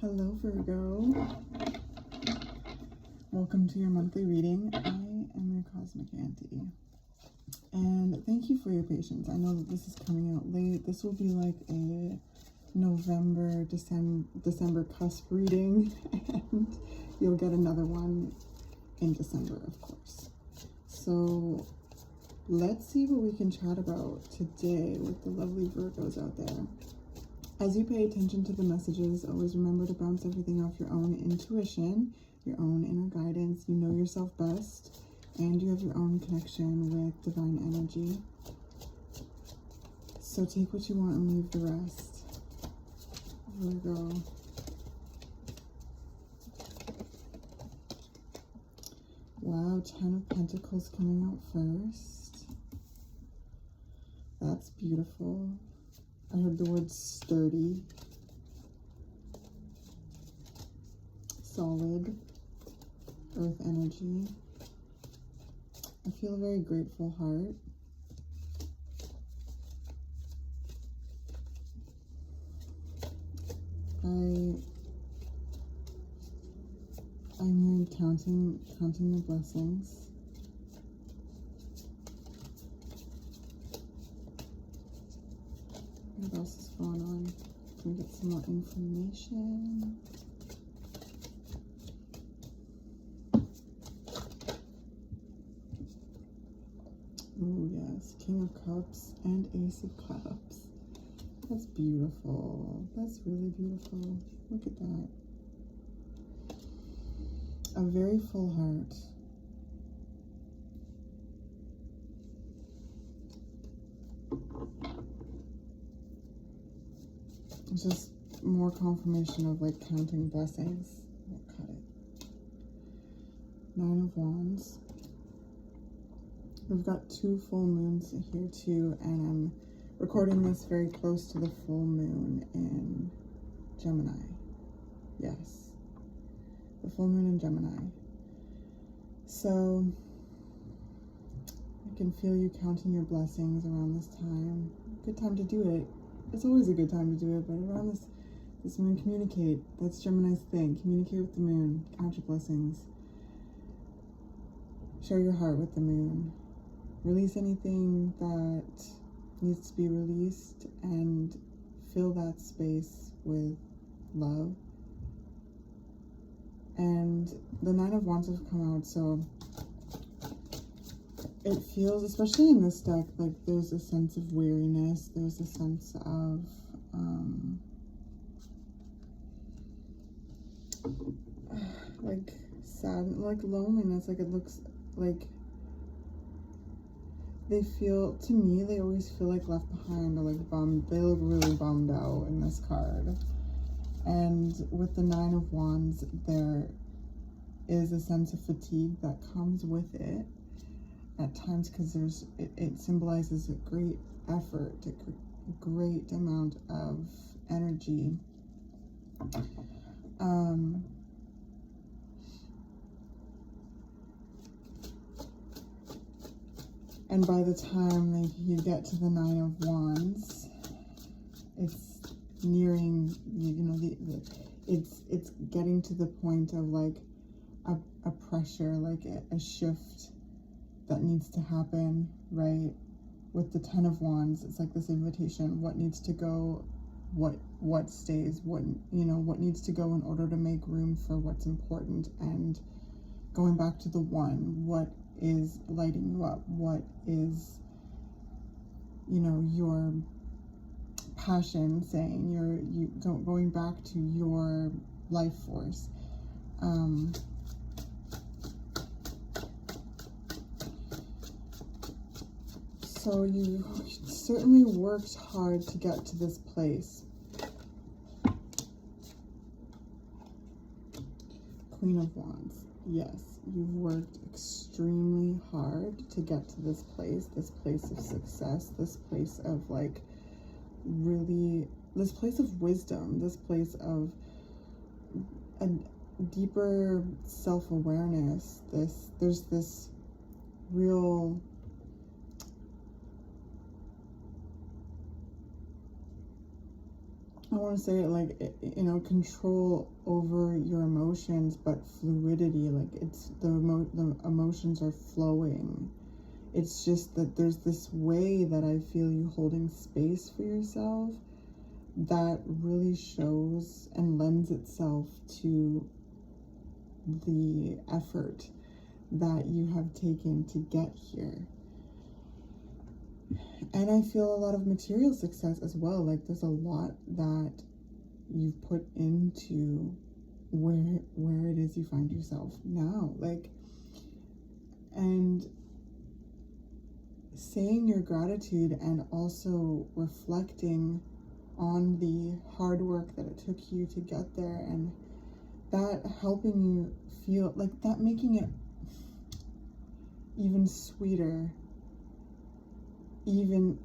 Hello, Virgo. Welcome to your monthly reading. I am your cosmic auntie. And thank you for your patience. I know that this is coming out late. This will be like a November, December cusp reading. And you'll get another one in December, of course. So let's see what we can chat about today with the lovely Virgos out there. As you pay attention to the messages, always remember to bounce everything off your own intuition, your own inner guidance. You know yourself best, and you have your own connection with divine energy. So take what you want and leave the rest. Virgo. Wow, 10 of Pentacles coming out first. That's beautiful. I heard the word sturdy, solid, earth energy. I feel a very grateful heart. I'm hearing counting the blessings. What else is going on? Can we get some more information? Oh yes, King of Cups and Ace of Cups. That's beautiful. That's really beautiful. Look at that. A very full heart. Just more confirmation of like counting blessings. I'll cut it. 9 of Wands. We've got 2 full moons here too, and I'm recording this very close to the full moon in Gemini. Yes, the full moon in Gemini. So I can feel you counting your blessings around this time. Good time to do it. It's always a good time to do it, but around this moon, communicate. That's Gemini's thing. Communicate with the moon. Count your blessings. Share your heart with the moon. Release anything that needs to be released and fill that space with love. And the 9 of Wands have come out, so it feels, especially in this deck, like there's a sense of weariness. There's a sense of like sad, like loneliness. Like it looks like they feel, to me, they always feel like left behind or like bummed. They look really bummed out in this card. And with the 9 of Wands, there is a sense of fatigue that comes with it at times, because it symbolizes a great effort, a great amount of energy. And by the time you get to the 9 of Wands, it's nearing, it's getting to the point of like a pressure, like a shift that needs to happen, right? With the 10 of Wands, it's like this invitation. What needs to go? What stays? What needs to go in order to make room for what's important? And going back to the one, what is lighting you up? What is, your passion saying? Going back to your life force. So you certainly worked hard to get to this place. Queen of Wands. Yes, you've worked extremely hard to get to this place of success, this place of like really, this place of wisdom, this place of a deeper self-awareness. There's this real I want to say it like, you know, control over your emotions, but fluidity, like it's the emotions are flowing. It's just that there's this way that I feel you holding space for yourself that really shows and lends itself to the effort that you have taken to get here. And I feel a lot of material success as well. Like there's a lot that you've put into where it is you find yourself now. Like, and saying your gratitude and also reflecting on the hard work that it took you to get there, and that helping you feel like that, making it even sweeter, even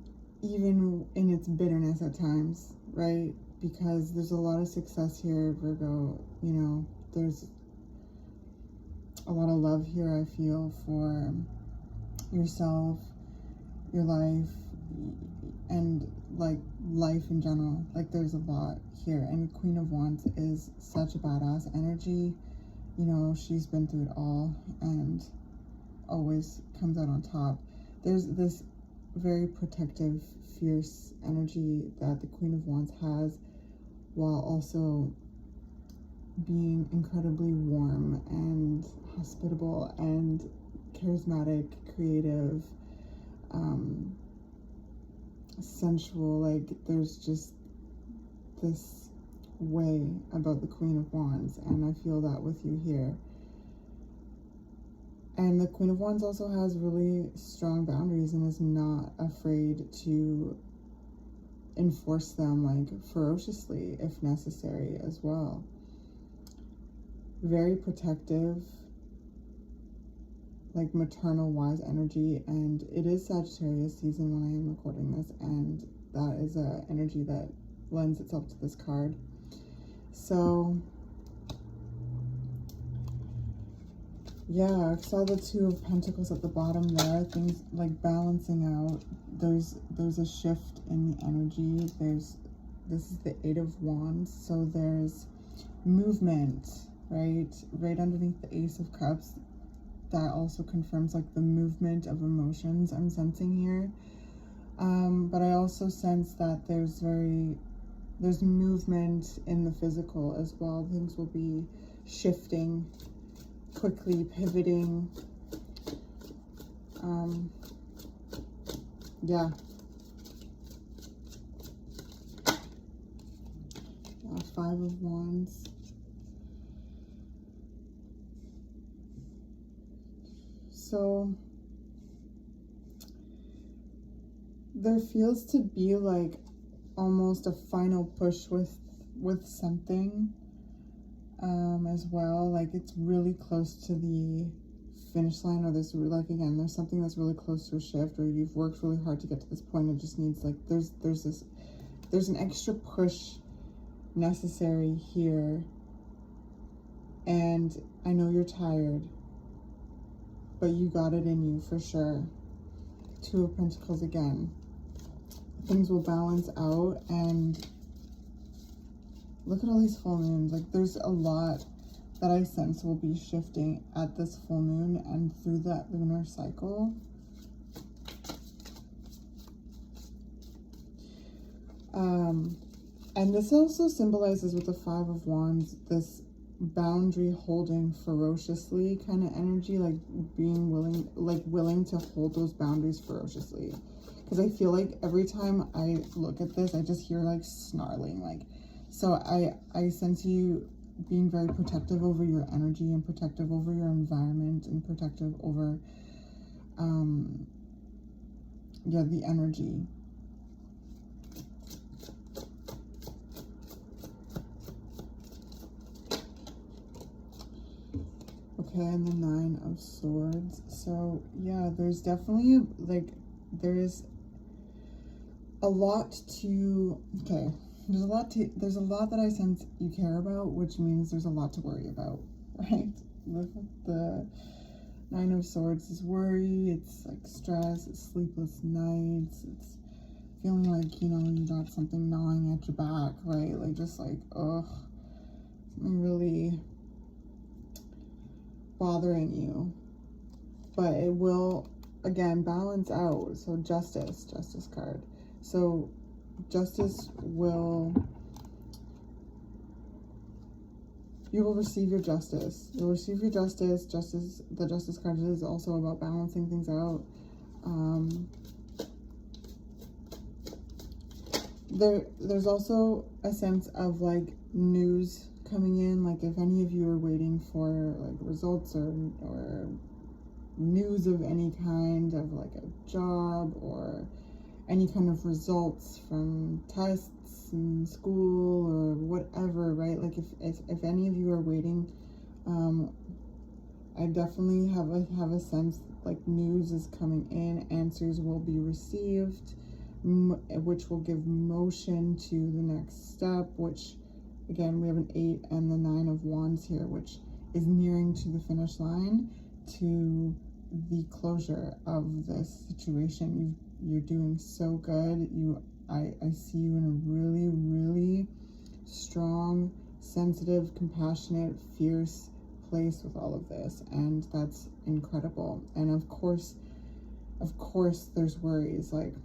in its bitterness at times, right? Because there's a lot of success here, Virgo. You know, there's a lot of love here, I feel, for yourself, your life, and like life in general. Like there's a lot here. And Queen of Wands is such a badass energy. You know, she's been through it all and always comes out on top. There's this very protective, fierce energy that the Queen of Wands has, while also being incredibly warm and hospitable and charismatic, creative, sensual. Like there's just this way about the Queen of Wands, and I feel that with you here. And the Queen of Wands also has really strong boundaries and is not afraid to enforce them like ferociously if necessary as well. Very protective, like maternal wise energy, and it is Sagittarius season when I am recording this, and that is a energy that lends itself to this card. So yeah, I saw the Two of Pentacles at the bottom there, things like balancing out. There's a shift in the energy. This is the Eight of Wands, so there's movement, right underneath the Ace of Cups. That also confirms like the movement of emotions I'm sensing here. But I also sense that there's movement in the physical as well. Things will be shifting quickly, pivoting. Yeah. Five of Wands. So there feels to be like almost a final push with something as well. Like it's really close to the finish line, or there's like, again, there's something that's really close to a shift, or you've worked really hard to get to this point. It just needs like there's an extra push necessary here, and I know you're tired, but you got it in you for sure. Two of Pentacles again. Things will balance out, and look at all these full moons. Like there's a lot that I sense will be shifting at this full moon and through that lunar cycle. And this also symbolizes with the Five of Wands this boundary holding ferociously kind of energy, like being willing to hold those boundaries ferociously. Because I feel like every time I look at this, I just hear like snarling, like, so I sense you being very protective over your energy and protective over your environment and protective over yeah, the energy. Okay, and the Nine of Swords. So yeah, there's definitely like there's a lot to, okay, there's a lot that I sense you care about, which means there's a lot to worry about, right? With the Nine of Swords is worry, it's like stress, it's sleepless nights, it's feeling like, you know, you got something gnawing at your back, right? Like, just like, ugh, something really bothering you. But it will, again, balance out. So justice card. So justice will, you will receive your justice. You'll receive your justice. The justice card is also about balancing things out. There's also a sense of like news coming in, like if any of you are waiting for like results or news of any kind, of like a job or any kind of results from tests in school or whatever, right? Like if any of you are waiting, I definitely have a sense like news is coming in, answers will be received, which will give motion to the next step, which again, we have an 8 and the 9 of Wands here, which is nearing to the finish line, to the closure of this situation. You're doing so good. I see you in a really, really strong, sensitive, compassionate, fierce place with all of this, and that's incredible. And of course there's worries. Like,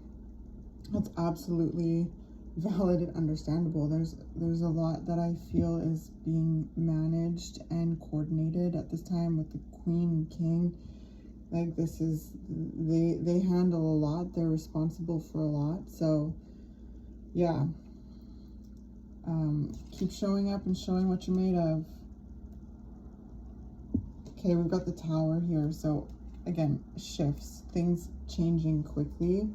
that's absolutely valid and understandable. There's a lot that I feel is being managed and coordinated at this time with the Queen and King. Like, this is, they handle a lot, they're responsible for a lot. So yeah, keep showing up and showing what you're made of. Okay, we've got the Tower here. So again, shifts, things changing quickly.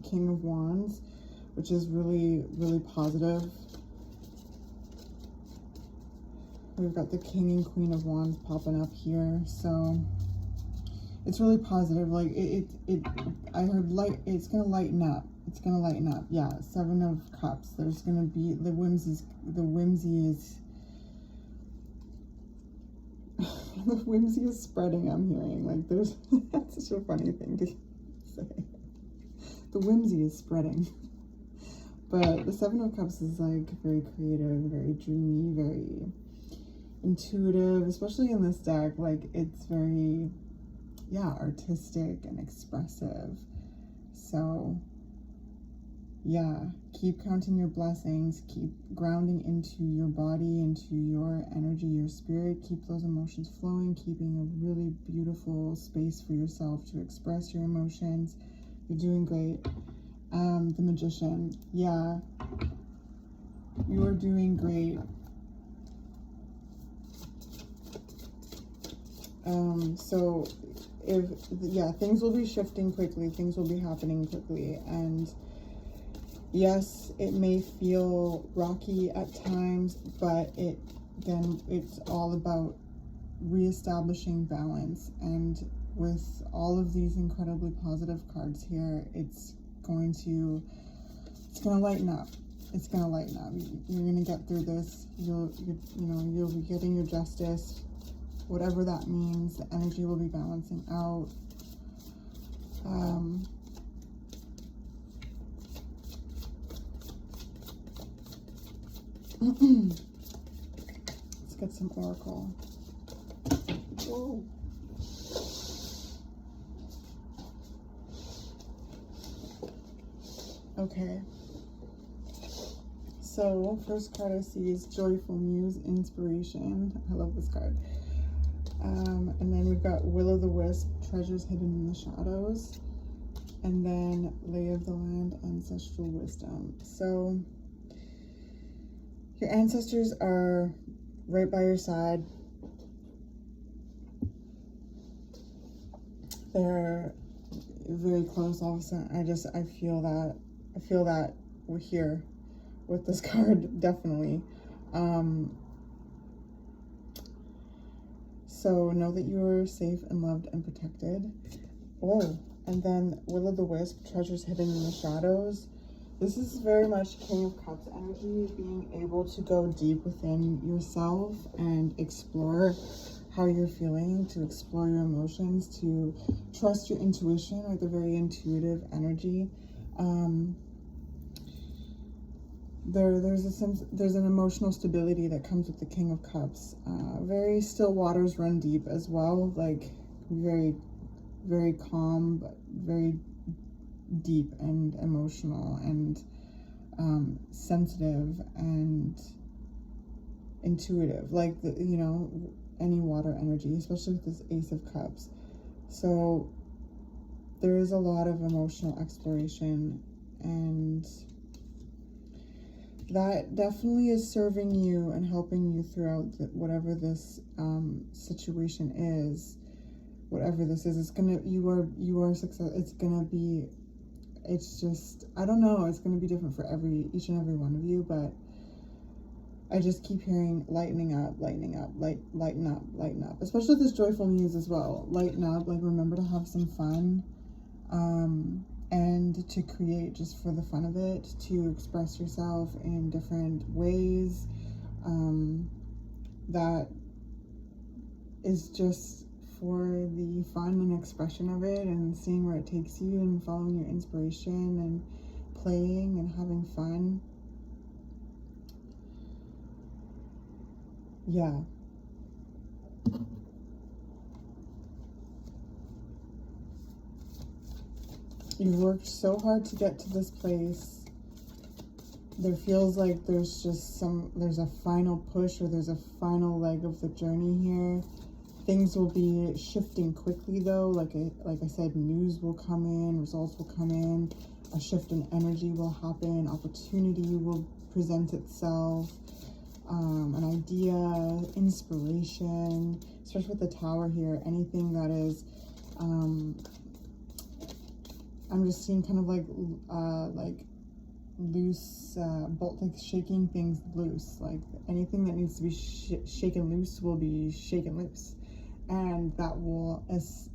King of Wands, which is really, really positive. We've got the King and Queen of Wands popping up here, so it's really positive. Like I heard light. It's gonna lighten up. It's gonna lighten up. Yeah, 7 of Cups. There's gonna be the whimsy is the whimsy is spreading. I'm hearing, like, there's that's such a funny thing to say. The whimsy is spreading. But the 7 of Cups is like very creative, very dreamy, very intuitive, especially in this deck. Like, it's very, yeah, artistic and expressive. So yeah, keep counting your blessings, keep grounding into your body, into your energy, your spirit. Keep those emotions flowing, keeping a really beautiful space for yourself to express your emotions. You're doing great. The Magician, yeah, you're doing great. So things will be shifting quickly, things will be happening quickly, and yes, it may feel rocky at times, but it's all about reestablishing balance. And with all of these incredibly positive cards here, it's gonna lighten up. It's gonna lighten up. You're gonna get through this. You'll be getting your justice, whatever that means. The energy will be balancing out. Let's get some oracle. Whoa. Okay. So, first card I see is Joyful Muse, Inspiration. I love this card. And then we've got Will-o'-the-Wisp, Treasures Hidden in the Shadows. And then Lay of the Land, Ancestral Wisdom. So, your ancestors are right by your side. They're very close. All of a sudden, I feel that we're here with this card, definitely. So know that you're safe and loved and protected. Oh, and then Will-o'-the-Wisp, Treasures Hidden in the Shadows. This is very much King of Cups energy, being able to go deep within yourself and explore how you're feeling, to explore your emotions, to trust your intuition, or the very intuitive energy. There's an emotional stability that comes with the King of Cups. Very still waters run deep as well, like very, very calm, but very deep and emotional and sensitive and intuitive, like any water energy, especially with this Ace of Cups. So there is a lot of emotional exploration, and that definitely is serving you and helping you throughout whatever this situation is. Whatever this is, you are success. It's just, I don't know, it's gonna be different for each and every one of you, but I just keep hearing lighten up, lighten up, especially this joyful news as well. Lighten up, like remember to have some fun, and to create just for the fun of it, to express yourself in different ways. That is just for the fun and expression of it, and seeing where it takes you, and following your inspiration and playing and having fun. Yeah. You've worked so hard to get to this place. There feels like there's a final push, or there's a final leg of the journey here. Things will be shifting quickly though. Like I said, news will come in, results will come in, a shift in energy will happen, opportunity will present itself, an idea, inspiration, especially with the Tower here. Anything that is, I'm just seeing kind of like loose, bolt, like shaking things loose. Like anything that needs to be shaken loose will be shaken loose. And that will assist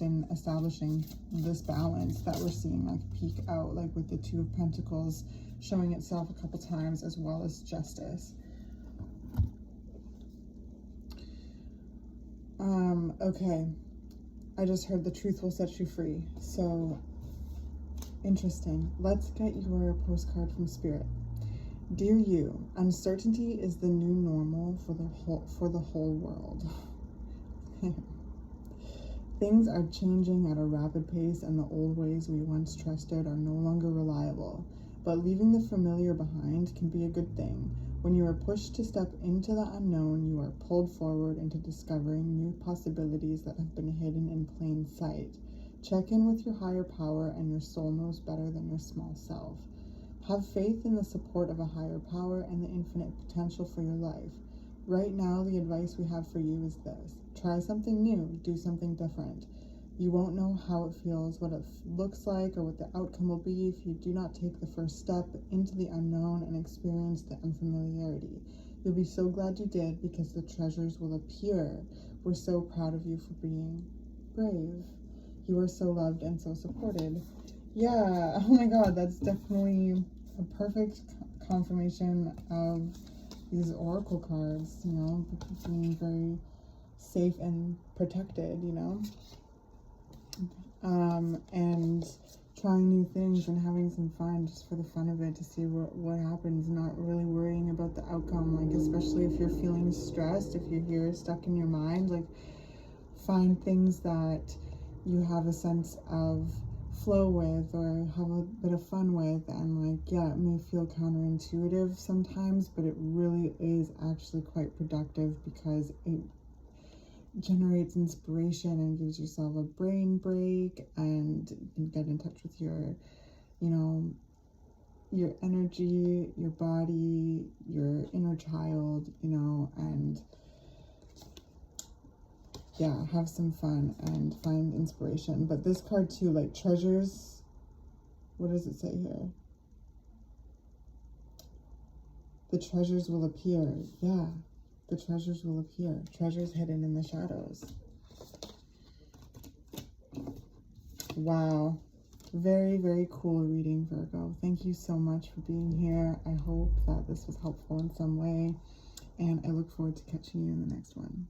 in establishing this balance that we're seeing like peek out, like with the Two of Pentacles showing itself a couple times, as well as Justice. Okay, I just heard the truth will set you free. So interesting. Let's get your postcard from Spirit. Dear you, uncertainty is the new normal for the whole world. Things are changing at a rapid pace, and the old ways we once trusted are no longer reliable. But leaving the familiar behind can be a good thing. When you are pushed to step into the unknown, you are pulled forward into discovering new possibilities that have been hidden in plain sight. Check in with your higher power, and your soul knows better than your small self. Have faith in the support of a higher power and the infinite potential for your life. Right now, the advice we have for you is this. Try something new, do something different. You won't know how it feels, what it looks like, or what the outcome will be if you do not take the first step into the unknown and experience the unfamiliarity. You'll be so glad you did, because the treasures will appear. We're so proud of you for being brave. You are so loved and so supported. Yeah, oh my god, that's definitely a perfect confirmation of these oracle cards, being very safe and protected, and trying new things and having some fun just for the fun of it, to see what happens, not really worrying about the outcome, like especially if you're feeling stressed, if you're here stuck in your mind, like find things that you have a sense of flow with, or have a bit of fun with, and like, yeah, it may feel counterintuitive sometimes, but it really is actually quite productive, because it generates inspiration and gives yourself a brain break, and you can get in touch with your energy, your body, your inner child, and yeah, have some fun and find inspiration. But this card too, like treasures, what does it say here? The treasures will appear. Yeah, the treasures will appear. Treasures hidden in the shadows. Wow. Very, very cool reading, Virgo. Thank you so much for being here. I hope that this was helpful in some way. and I look forward to catching you in the next one.